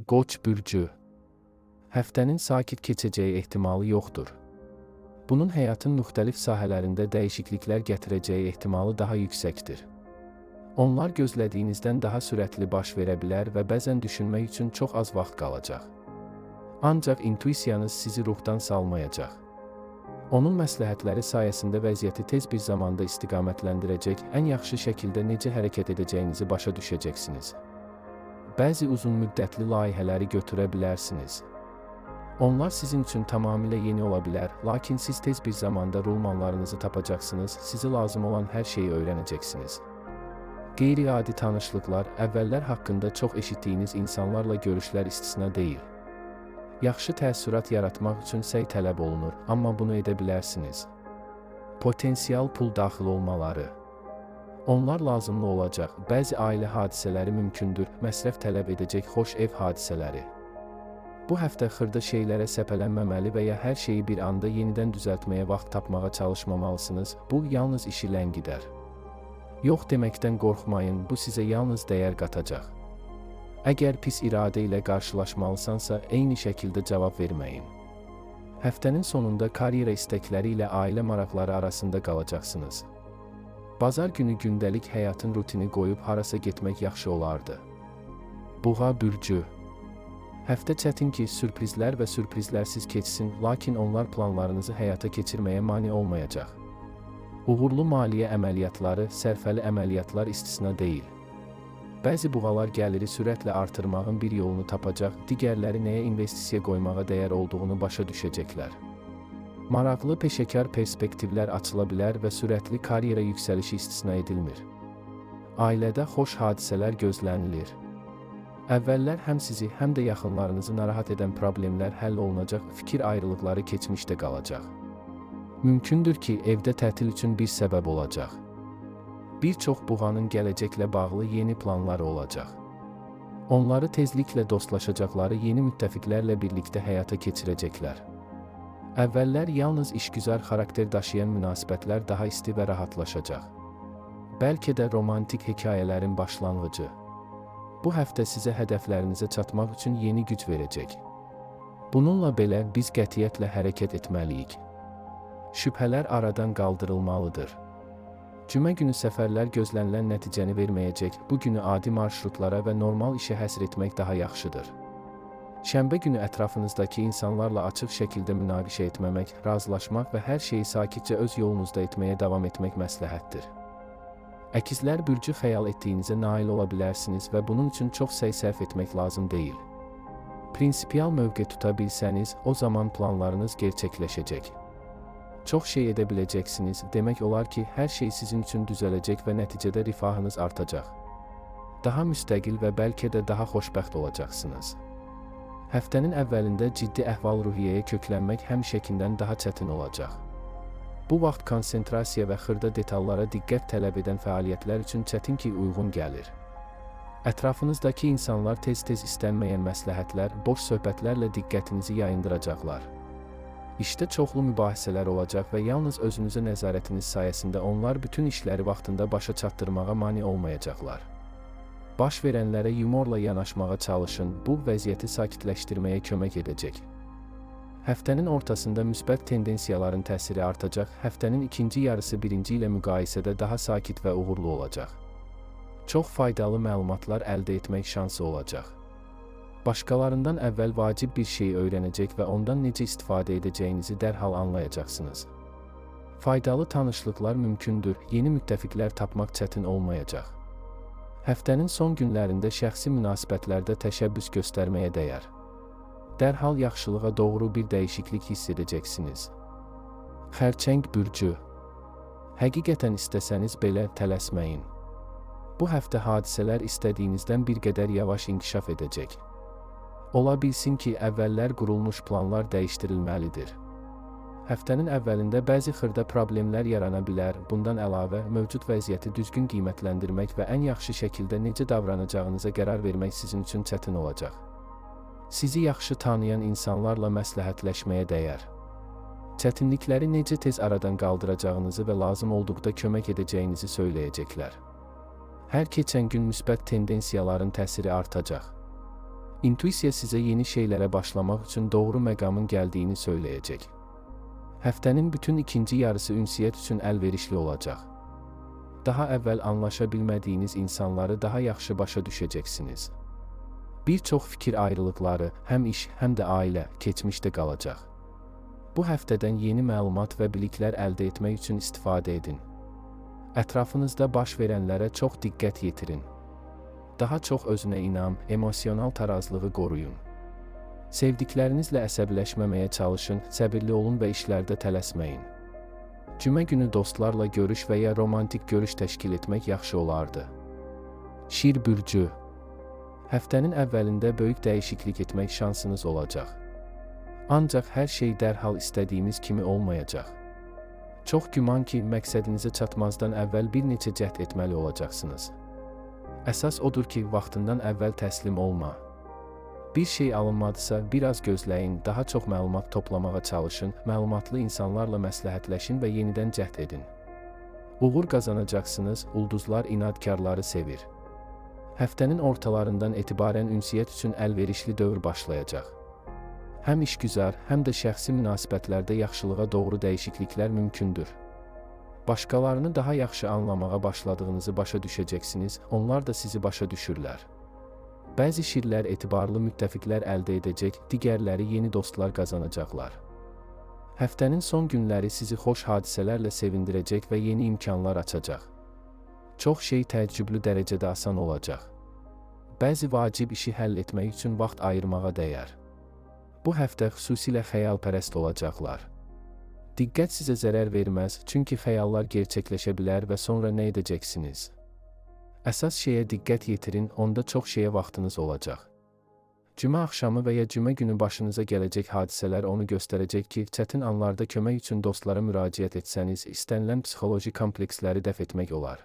Qoç bürcü. Həftənin sakit keçəcəyi ehtimalı yoxdur. Bunun həyatın müxtəlif sahələrində dəyişikliklər gətirəcəyi ehtimalı daha yüksəkdir. Onlar gözlədiyinizdən daha sürətli baş verə bilər və bəzən düşünmək üçün çox az vaxt qalacaq. Ancaq intuisiyanız sizi ruhdan salmayacaq. Onun məsləhətləri sayəsində vəziyyəti tez bir zamanda istiqamətləndirəcək, ən yaxşı şəkildə necə hərəkət edəcəyinizi başa düşəcəksiniz. Bəzi uzunmüddətli layihələri götürə bilərsiniz. Onlar sizin üçün tamamilə yeni ola bilər, lakin siz tez bir zamanda rulmanlarınızı tapacaqsınız, sizi lazım olan hər şeyi öyrənəcəksiniz. Qeyri-adi tanışlıqlar, əvvəllər haqqında çox eşitdiyiniz insanlarla görüşlər istisna deyil. Yaxşı təəssürat yaratmaq üçün səy tələb olunur, amma bunu edə bilərsiniz. Potensial pul daxil olmaları. Onlar lazımlı olacaq, bəzi ailə hadisələri mümkündür, məsrəf tələb edəcək xoş ev hadisələri. Bu həftə xırda şeylərə səpələnməməli və ya hər şeyi bir anda yenidən düzəltməyə vaxt tapmağa çalışmamalısınız, bu yalnız işi ləngidər. Yox deməkdən qorxmayın, bu sizə yalnız dəyər qatacaq. Əgər pis iradə ilə qarşılaşmalısansa, eyni şəkildə cavab verməyin. Həftənin sonunda karyera istəkləri ilə ailə maraqları arasında qalacaqsınız. Bazar günü gündəlik həyatın rutini qoyub harasa getmək yaxşı olardı. Buğa bürcü. Həftə çətin ki, sürprizlər və sürprizlərsiz keçsin, lakin onlar planlarınızı həyata keçirməyə mane olmayacaq. Uğurlu maliyyə əməliyyatları, sərfəli əməliyyatlar istisna deyil. Bəzi buğalar gəliri sürətlə artırmağın bir yolunu tapacaq, digərləri nəyə investisiya qoymağa dəyər olduğunu başa düşəcəklər. Maraqlı peşəkar perspektivlər açıla bilər və sürətli karyera yüksəlişi istisna edilmir. Ailədə xoş hadisələr gözlənilir. Əvvəllər həm sizi, həm də yaxınlarınızı narahat edən problemlər həll olunacaq, fikir ayrılıqları keçmişdə qalacaq. Mümkündür ki, evdə tətil üçün bir səbəb olacaq. Bir çox buğanın gələcəklə bağlı yeni planları olacaq. Onları tezliklə dostlaşacaqları yeni müttəfiqlərlə birlikdə həyata keçirəcəklər. Əvvəllər yalnız işgüzar xarakter daşıyan münasibətlər daha isti və rahatlaşacaq. Bəlkə də romantik hekayələrin başlanğıcı. Bu həftə sizə hədəflərinizə çatmaq üçün yeni güc verəcək. Bununla belə biz qətiyyətlə hərəkət etməliyik. Şübhələr aradan qaldırılmalıdır. Cümə günü səfərlər gözlənilən nəticəni verməyəcək, bu günü adi marşrutlara və normal işə həsr etmək daha yaxşıdır. Şənbə günü ətrafınızdakı insanlarla açıq şəkildə münaqişə etməmək, razılaşmaq və hər şeyi sakitcə öz yolunuzda etməyə davam etmək məsləhətdir. Əkizlər bürcü xəyal etdiyinizə nail ola bilərsiniz və bunun üçün çox səy sərf etmək lazım deyil. Prinsipial mövqe tuta bilsəniz, o zaman planlarınız gerçəkləşəcək. Çox şey edə biləcəksiniz, demək olar ki, hər şey sizin üçün düzələcək və nəticədə rifahınız artacaq. Daha müstəqil və bəlkə də daha xoşbəxt olacaqsınız. Həftənin əvvəlində ciddi əhval-ruhiyyəyə köklənmək həmişəkindən daha çətin olacaq. Bu vaxt konsentrasiya və xırda detallara diqqət tələb edən fəaliyyətlər üçün çətin ki, uyğun gəlir. Ətrafınızdakı insanlar tez-tez istənməyən məsləhətlər, boş söhbətlərlə diqqətinizi yayındıracaqlar. İşdə çoxlu mübahisələr olacaq və yalnız özünüzə nəzarətiniz sayəsində onlar bütün işləri vaxtında başa çatdırmağa mane olmayacaqlar. Baş verənlərə yumorla yanaşmağa çalışın, bu vəziyyəti sakitləşdirməyə kömək edəcək. Həftənin ortasında müsbət tendensiyaların təsiri artacaq, həftənin ikinci yarısı birinci ilə müqayisədə daha sakit və uğurlu olacaq. Çox faydalı məlumatlar əldə etmək şansı olacaq. Başqalarından əvvəl vacib bir şeyi öyrənəcək və ondan necə istifadə edəcəyinizi dərhal anlayacaqsınız. Faydalı tanışlıqlar mümkündür, yeni müttəfiqlər tapmaq çətin olmayacaq. Həftənin son günlərində şəxsi münasibətlərdə təşəbbüs göstərməyə dəyər. Dərhal yaxşılığa doğru bir dəyişiklik hiss edəcəksiniz. Xərçəng bürcü. Həqiqətən istəsəniz belə tələsməyin. Bu həftə hadisələr istədiyinizdən bir qədər yavaş inkişaf edəcək. Ola bilsin ki, əvvəllər qurulmuş planlar dəyişdirilməlidir. Həftənin əvvəlində bəzi xırda problemlər yarana bilər, bundan əlavə, mövcud vəziyyəti düzgün qiymətləndirmək və ən yaxşı şəkildə necə davranacağınıza qərar vermək sizin üçün çətin olacaq. Sizi yaxşı tanıyan insanlarla məsləhətləşməyə dəyər. Çətinlikləri necə tez aradan qaldıracağınızı və lazım olduqda kömək edəcəyinizi söyləyəcəklər. Hər keçən gün müsbət tendensiyaların təsiri artacaq. İntuisiya sizə yeni şeylərə başlamaq üçün doğru məqamın gəldiyini söyləyəcək. Həftənin bütün ikinci yarısı ünsiyyət üçün əlverişli olacaq. Daha əvvəl anlaşa bilmədiyiniz insanları daha yaxşı başa düşəcəksiniz. Bir çox fikir ayrılıqları, həm iş, həm də ailə, keçmişdə qalacaq. Bu həftədən yeni məlumat və biliklər əldə etmək üçün istifadə edin. Ətrafınızda baş verənlərə çox diqqət yetirin. Daha çox özünə inam, emosional tarazlığı qoruyun. Sevdiklərinizlə əsəbiləşməməyə çalışın, səbirli olun və işlərdə tələsməyin. Cümə günü dostlarla görüş və ya romantik görüş təşkil etmək yaxşı olardı. Şir bürcü. Həftənin əvvəlində böyük dəyişiklik etmək şansınız olacaq. Ancaq hər şey dərhal istədiyimiz kimi olmayacaq. Çox güman ki, məqsədinizə çatmazdan əvvəl bir neçə cəhd etməli olacaqsınız. Əsas odur ki, vaxtından əvvəl təslim olma. Bir şey alınmadısa, biraz gözləyin, daha çox məlumat toplamağa çalışın, məlumatlı insanlarla məsləhətləşin və yenidən cəhd edin. Uğur qazanacaqsınız, ulduzlar inadkarları sevir. Həftənin ortalarından etibarən ünsiyyət üçün əlverişli dövr başlayacaq. Həm işgüzar, həm də şəxsi münasibətlərdə yaxşılığa doğru dəyişikliklər mümkündür. Başqalarını daha yaxşı anlamağa başladığınızı başa düşəcəksiniz, onlar da sizi başa düşürlər. Bəzi şirlər etibarlı müttəfiqlər əldə edəcək, digərləri yeni dostlar qazanacaqlar. Həftənin son günləri sizi xoş hadisələrlə sevindirəcək və yeni imkanlar açacaq. Çox şey təəccüblü dərəcədə asan olacaq. Bəzi vacib işi həll etmək üçün vaxt ayırmağa dəyər. Bu həftə xüsusilə xəyalpərəst olacaqlar. Diqqət sizə zərər verməz, çünki xəyallar gerçəkləşə bilər və sonra nə edəcəksiniz? Əsas şeyə diqqət yetirin, onda çox şeyə vaxtınız olacaq. Cümə axşamı və ya cümə günü başınıza gələcək hadisələr onu göstərəcək ki, çətin anlarda kömək üçün dostlara müraciət etsəniz, istənilən psixoloji kompleksləri dəf etmək olar.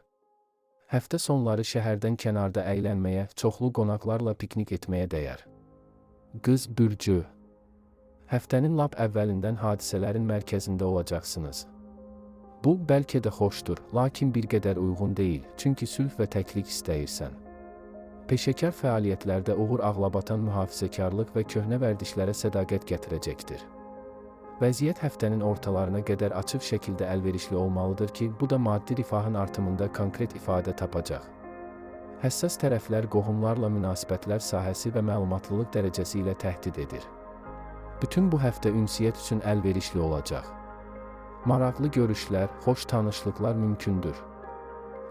Həftə sonları şəhərdən kənarda əylənməyə, çoxlu qonaqlarla piknik etməyə dəyər. Qız bürcü. Həftənin lap əvvəlindən hadisələrin mərkəzində olacaqsınız. Bu, bəlkə də xoşdur, lakin bir qədər uyğun deyil, çünki sülh və təklik istəyirsən. Peşəkar fəaliyyətlərdə uğur ağlabatan mühafizəkarlıq və köhnə vərdişlərə sədaqət gətirəcəkdir. Vəziyyət həftənin ortalarına qədər açıq şəkildə əlverişli olmalıdır ki, bu da maddi rifahın artımında konkret ifadə tapacaq. Həssas tərəflər qohumlarla münasibətlər sahəsi və məlumatlılıq dərəcəsi ilə təhdid edir. Bütün bu həftə ünsiyyət üçün əlverişli olacaq. Maraqlı görüşlər, xoş tanışlıqlar mümkündür.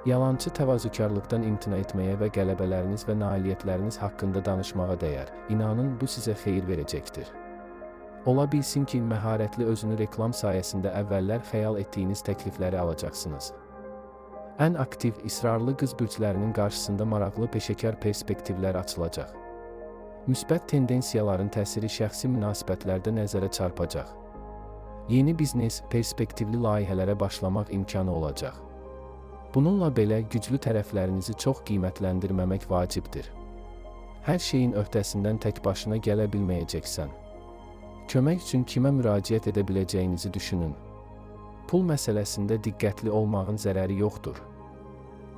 Yalançı təvazökarlıqdan imtina etməyə və qələbələriniz və nailiyyətləriniz haqqında danışmağa dəyər. İnanın, bu sizə xeyir verəcəkdir. Ola bilsin ki, məharətli özünü reklam sayəsində əvvəllər xəyal etdiyiniz təklifləri alacaqsınız. Ən aktiv, israrlı qız bürclərinin qarşısında maraqlı peşəkar perspektivlər açılacaq. Müsbət tendensiyaların təsiri şəxsi münasibətlərdə nəzərə çarpacaq. Yeni biznes, perspektivli layihələrə başlamaq imkanı olacaq. Bununla belə güclü tərəflərinizi çox qiymətləndirməmək vacibdir. Hər şeyin öhdəsindən tək başına gələ bilməyəcəksən. Kömək üçün kimə müraciət edə biləcəyinizi düşünün. Pul məsələsində diqqətli olmağın zərəri yoxdur.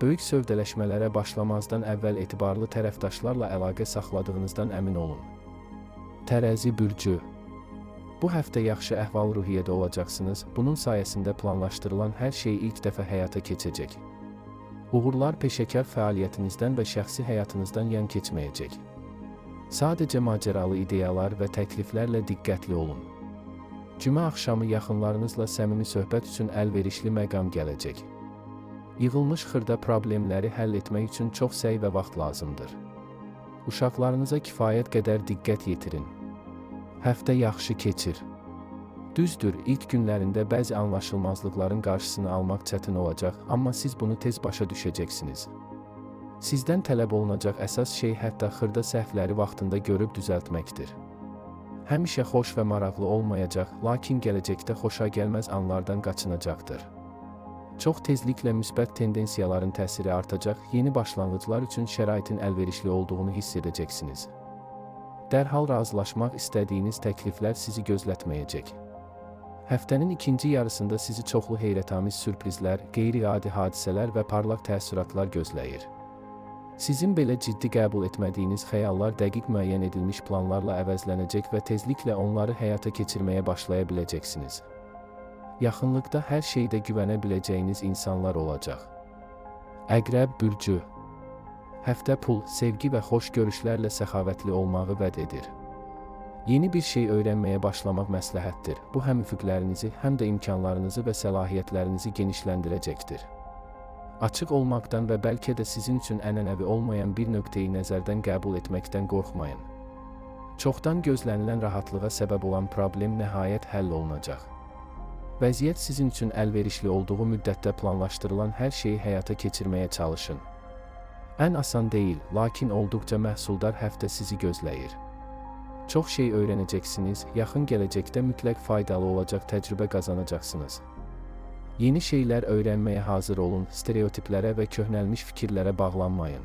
Böyük sövdələşmələrə başlamazdan əvvəl etibarlı tərəfdaşlarla əlaqə saxladığınızdan əmin olun. Tərəzi bürcü. Bu həftə yaxşı əhval-ruhiyyədə olacaqsınız, bunun sayəsində planlaşdırılan hər şey ilk dəfə həyata keçəcək. Uğurlar peşəkar fəaliyyətinizdən və şəxsi həyatınızdan yan keçməyəcək. Sadəcə macəralı ideyalar və təkliflərlə diqqətli olun. Cümə axşamı yaxınlarınızla səmimi söhbət üçün əlverişli məqam gələcək. Yığılmış xırda problemləri həll etmək üçün çox səy və vaxt lazımdır. Uşaqlarınıza kifayət qədər diqqət yetirin. Həftə yaxşı keçir. Düzdür, ilk günlərində bəzi anlaşılmazlıqların qarşısını almaq çətin olacaq, amma siz bunu tez başa düşəcəksiniz. Sizdən tələb olunacaq əsas şey hətta xırda səhvləri vaxtında görüb düzəltməkdir. Həmişə xoş və maraqlı olmayacaq, lakin gələcəkdə xoşa gəlməz anlardan qaçınacaqdır. Çox tezliklə müsbət tendensiyaların təsiri artacaq, yeni başlanğıclar üçün şəraitin əlverişli olduğunu hiss edəcəksiniz. Dərhal razılaşmaq istədiyiniz təkliflər sizi gözlətməyəcək. Həftənin ikinci yarısında sizi çoxlu heyrətamiz sürprizlər, qeyri-adi hadisələr və parlaq təəssüratlar gözləyir. Sizin belə ciddi qəbul etmədiyiniz xəyallar dəqiq müəyyən edilmiş planlarla əvəzlənəcək və tezliklə onları həyata keçirməyə başlaya biləcəksiniz. Yaxınlıqda hər şeydə güvənə biləcəyiniz insanlar olacaq. Əqrəb bürcü. Həftə pul, sevgi və xoş görüşlərlə səxavətli olmağı vəd edir. Yeni bir şey öyrənməyə başlamaq məsləhətdir. Bu həm üfüqlərinizi, həm də imkanlarınızı və səlahiyyətlərinizi genişləndirəcəkdir. Açıq olmaqdan və bəlkə də sizin üçün ənənəvi olmayan bir nöqteyi nəzərdən qəbul etməkdən qorxmayın. Çoxdan gözlənilən rahatlığa səbəb olan problem nəhayət həll olunacaq. Vəziyyət sizin üçün əlverişli olduğu müddətdə planlaşdırılan hər şeyi həyata keçirməyə çalışın. Ən asan deyil, lakin olduqca məhsuldar həftə sizi gözləyir. Çox şey öyrənəcəksiniz, yaxın gələcəkdə mütləq faydalı olacaq təcrübə qazanacaqsınız. Yeni şeylər öyrənməyə hazır olun, stereotiplərə və köhnəlmiş fikirlərə bağlanmayın.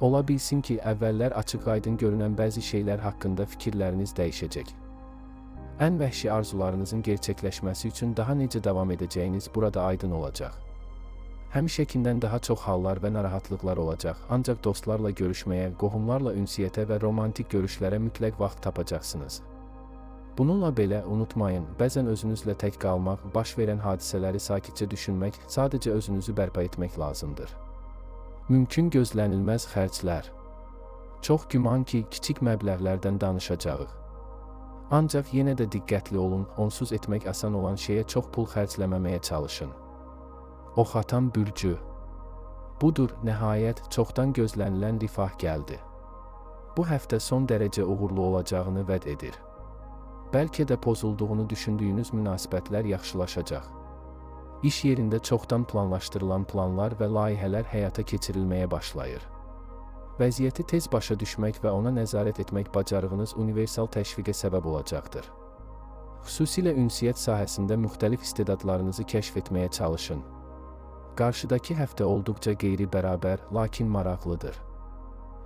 Ola bilsin ki, əvvəllər açıq-aydın görünən bəzi şeylər haqqında fikirləriniz dəyişəcək. Ən vəhşi arzularınızın gerçəkləşməsi üçün daha necə davam edəcəyiniz burada aydın olacaq. Həmişəkindən daha çox hallar və narahatlıqlar olacaq, ancaq dostlarla görüşməyə, qohumlarla ünsiyyətə və romantik görüşlərə mütləq vaxt tapacaqsınız. Bununla belə unutmayın, bəzən özünüzlə tək qalmaq, baş verən hadisələri sakitcə düşünmək, sadəcə özünüzü bərpa etmək lazımdır. Mümkün gözlənilməz xərclər. Çox güman ki, kiçik məbləğlərdən danışacağıq. Ancaq yenə də diqqətli olun, onsuz etmək asan olan şeyə çox pul xərcləməməyə çalışın. Ox atan bürcü. Budur, nəhayət, çoxdan gözlənilən rifah gəldi. Bu həftə son dərəcə uğurlu olacağını vəd edir. Bəlkə də pozulduğunu düşündüyünüz münasibətlər yaxşılaşacaq. İş yerində çoxdan planlaşdırılan planlar və layihələr həyata keçirilməyə başlayır. Vəziyyəti tez başa düşmək və ona nəzarət etmək bacarığınız universal təşviqə səbəb olacaqdır. Xüsusilə ünsiyyət sahəsində müxtəlif istedadlarınızı kəşf etməyə çalışın. Qarşıdakı həftə olduqca qeyri-bərabər, lakin maraqlıdır.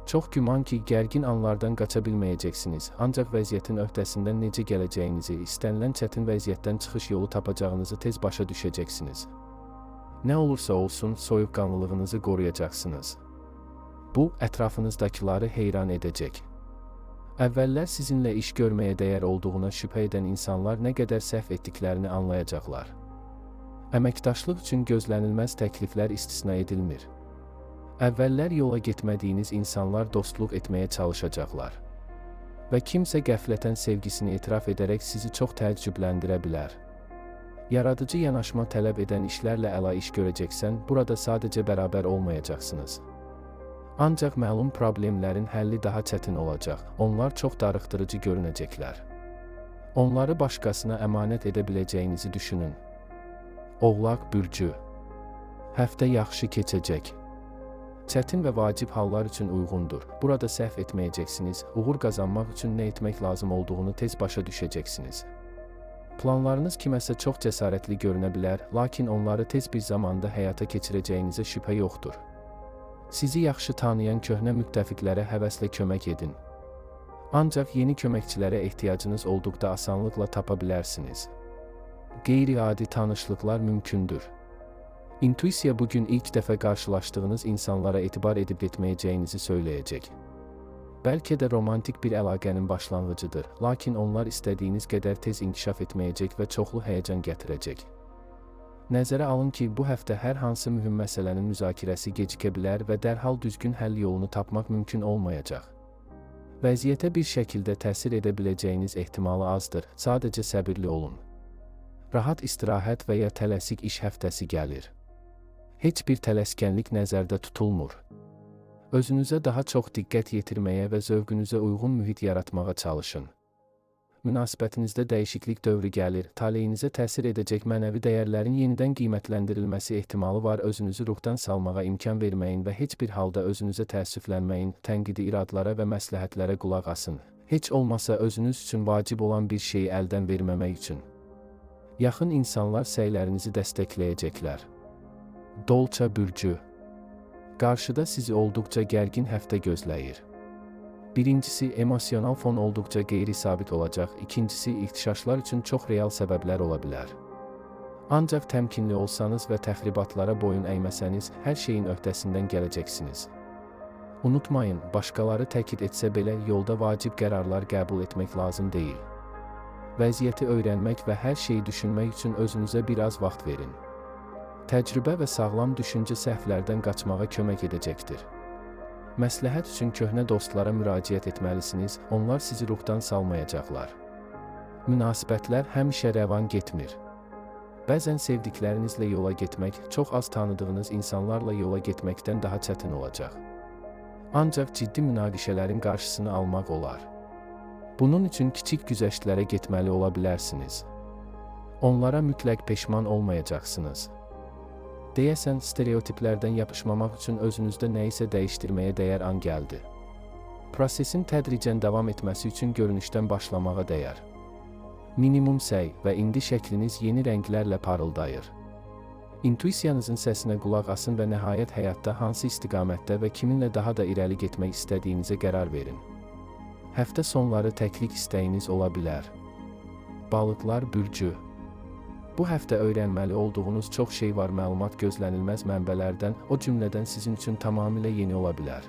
Çox güman ki, gərgin anlardan qaça bilməyəcəksiniz, ancaq vəziyyətin öhdəsindən necə gələcəyinizi, istənilən çətin vəziyyətdən çıxış yolu tapacağınızı tez başa düşəcəksiniz. Nə olursa olsun, soyuqqanlılığınızı qoruyacaqsınız. Bu, ətrafınızdakiları heyran edəcək. Əvvəllər sizinlə iş görməyə dəyər olduğuna şübhə edən insanlar nə qədər səhv etdiklərini anlayacaqlar. Əməkdaşlıq üçün gözlənilməz təkliflər istisna edilmir. Əvvəllər yola getmədiyiniz insanlar dostluq etməyə çalışacaqlar. Və kimsə qəflətən sevgisini etiraf edərək sizi çox təəccübləndirə bilər. Yaradıcı yanaşma tələb edən işlərlə iş görəcəksən, burada sadəcə bərabər olmayacaqsınız. Ancaq məlum problemlərin həlli daha çətin olacaq, onlar çox darıxdırıcı görünəcəklər. Onları başqasına əmanət edə biləcəyinizi düşünün. Oğlaq bürcü. Həftə yaxşı keçəcək. Çətin və vacib hallar üçün uyğundur. Burada səhv etməyəcəksiniz, uğur qazanmaq üçün nə etmək lazım olduğunu tez başa düşəcəksiniz. Planlarınız kiməsə çox cəsarətli görünə bilər, lakin onları tez bir zamanda həyata keçirəcəyinizə şübhə yoxdur. Sizi yaxşı tanıyan köhnə müttəfiqlərə həvəslə kömək edin. Ancaq yeni köməkçilərə ehtiyacınız olduqda asanlıqla tapa bilərsiniz. Qeyri-adi tanışlıqlar mümkündür. İntuisiya bugün ilk dəfə qarşılaşdığınız insanlara etibar edib etməyəcəyinizi söyləyəcək. Bəlkə də romantik bir əlaqənin başlanğıcıdır, lakin onlar istədiyiniz qədər tez inkişaf etməyəcək və çoxlu həyəcan gətirəcək. Nəzərə alın ki, bu həftə hər hansı mühüm məsələnin müzakirəsi gecikə bilər və dərhal düzgün həll yolunu tapmaq mümkün olmayacaq. Vəziyyətə bir şəkildə təsir edə biləcəyiniz ehtimalı azdır, sadəcə səbirli olun. Rahat istirahət və ya tələsik iş həftəsi gəlir. Heç bir tələskənlik nəzərdə tutulmur. Özünüzə daha çox diqqət yetirməyə və zövqünüzə uyğun mühit yaratmağa çalışın. Münasibətinizdə dəyişiklik dövrü gəlir, taleyinizə təsir edəcək mənəvi dəyərlərin yenidən qiymətləndirilməsi ehtimalı var. Özünüzü ruhdan salmağa imkan verməyin və heç bir halda özünüzə təəssüflənməyin, tənqidi iradlara və məsləhətlərə qulaq asın. Heç olmasa özünüz üçün vacib olan bir şeyi əldən verməmək üçün. Yaxın insanlar səylərinizi dəstəkləyəcəklər. Dolça bürcü. Qarşıda sizi olduqca gərgin həftə gözləyir. Birincisi, emosional fon olduqca qeyri-sabit olacaq, ikincisi, ixtişaşlar üçün çox real səbəblər ola bilər. Ancaq təmkinli olsanız və təxribatlara boyun əyməsəniz, hər şeyin öhdəsindən gələcəksiniz. Unutmayın, başqaları təkid etsə belə yolda vacib qərarlar qəbul etmək lazım deyil. Vəziyyəti öyrənmək və hər şeyi düşünmək üçün özünüzə biraz vaxt verin. Təcrübə və sağlam düşüncə səhvlərdən qaçmağa kömək edəcəkdir. Məsləhət üçün köhnə dostlara müraciət etməlisiniz, onlar sizi ruhdan salmayacaqlar. Münasibətlər həmişə rəvan getmir. Bəzən sevdiklərinizlə yola getmək, çox az tanıdığınız insanlarla yola getməkdən daha çətin olacaq. Ancaq ciddi münaqişələrin qarşısını almaq olar. Bunun üçün kiçik güzəştlərə getməli ola bilərsiniz. Onlara mütləq peşman olmayacaqsınız. Deyəsən, stereotiplərdən yapışmamaq üçün özünüzdə nəyisə dəyişdirməyə dəyər an gəldi. Prosesin tədricən davam etməsi üçün görünüşdən başlamağa dəyər. Minimum səy və indi şəkliniz yeni rənglərlə parıldayır. İntuisiyanızın səsinə qulaq asın və nəhayət həyatda hansı istiqamətdə və kiminlə daha da irəli getmək istədiyinizə qərar verin. Həftə sonları təklik istəyiniz ola bilər. Balıqlar bürcü. Bu həftə öyrənməli olduğunuz çox şey var, məlumat gözlənilməz mənbələrdən, o cümlədən sizin üçün tamamilə yeni ola bilər.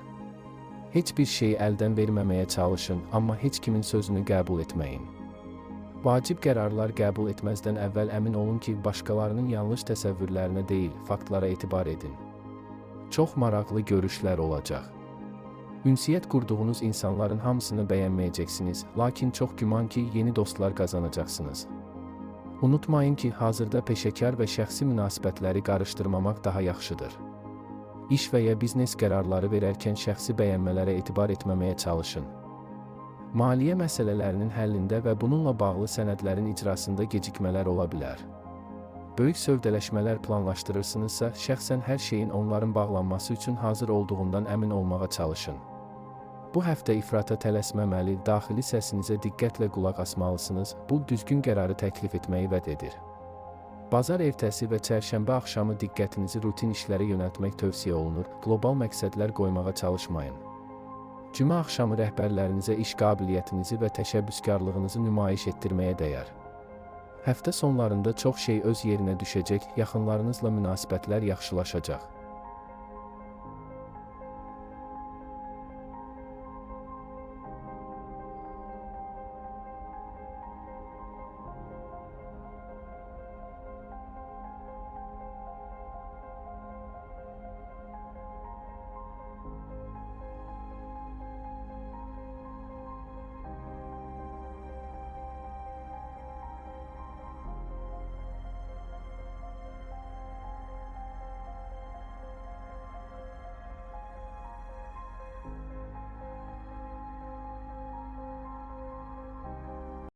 Heç bir şeyi əldən verməməyə çalışın, amma heç kimin sözünü qəbul etməyin. Vacib qərarlar qəbul etməzdən əvvəl əmin olun ki, başqalarının yanlış təsəvvürlərinə deyil, faktlara etibar edin. Çox maraqlı görüşlər olacaq. Ünsiyyət qurduğunuz insanların hamısını bəyənməyəcəksiniz, lakin çox güman ki, yeni dostlar qazanacaqsınız. Unutmayın ki, hazırda peşəkar və şəxsi münasibətləri qarışdırmamaq daha yaxşıdır. İş və ya biznes qərarları verərkən şəxsi bəyənmələrə etibar etməməyə çalışın. Maliyyə məsələlərinin həllində və bununla bağlı sənədlərin icrasında gecikmələr ola bilər. Böyük sövdələşmələr planlaşdırırsınızsa, şəxsən hər şeyin onların bağlanması üçün hazır olduğundan əmin olmağa çalışın. Bu həftə ifrata tələsməməli, daxili səsinizə diqqətlə qulaq asmalısınız, bu düzgün qərarı təklif etməyi vəd edir. Bazar ertəsi və çərşənbə axşamı diqqətinizi rutin işlərə yönəltmək tövsiyə olunur, qlobal məqsədlər qoymağa çalışmayın. Cümə axşamı rəhbərlərinizə iş qabiliyyətinizi və təşəbbüskarlığınızı nümayiş etdirməyə dəyər. Həftə sonlarında çox şey öz yerinə düşəcək, yaxınlarınızla münasibətlər yaxşılaşacaq.